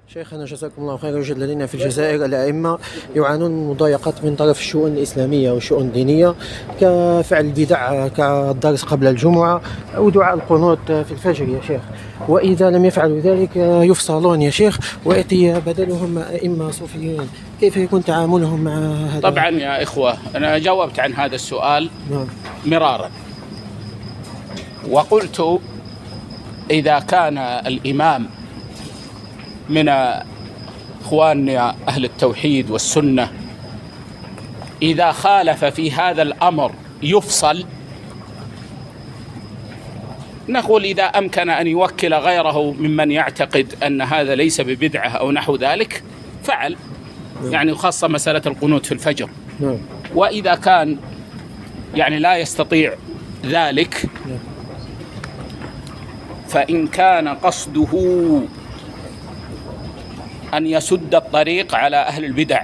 شيخنا جزاكم الله خيرا، يوجد لدينا في الجزائر الأئمة يعانون من مضايقات من طرف الشؤون الإسلامية والشؤون الدينية، كفعل البدع كالدرس قبل الجمعة أو دعاء القنوت في الفجر يا شيخ. وإذا لم يفعلوا ذلك يفصلون يا شيخ ويأتي بدلهم أئمة صوفيين. كيف يكون تعاملهم مع هذا؟ طبعا يا إخوة، أنا جاوبت عن هذا السؤال مرارا، وقلت إذا كان الإمام من إخواننا أهل التوحيد والسنة إذا خالف في هذا الأمر يفصل، نقول إذا أمكن أن يوكل غيره ممن يعتقد أن هذا ليس ببدعة أو نحو ذلك فعل، يعني خاصة مسألة القنوت في الفجر. وإذا كان يعني لا يستطيع ذلك، فإن كان قصده أن يسد الطريق على أهل البدع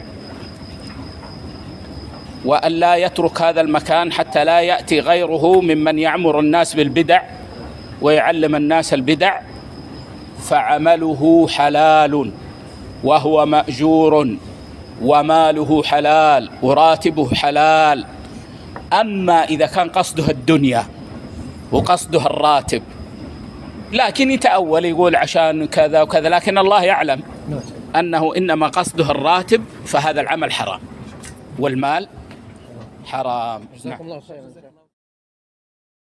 وأن لا يترك هذا المكان حتى لا يأتي غيره ممن يعمر الناس بالبدع ويعلم الناس البدع، فعمله حلال وهو مأجور وماله حلال وراتبه حلال. أما إذا كان قصده الدنيا وقصده الراتب، لكن يتأول يقول عشان كذا وكذا، لكن الله يعلم أنه إنما قصده الراتب، فهذا العمل حرام والمال حرام. جزاكم الله خيرا.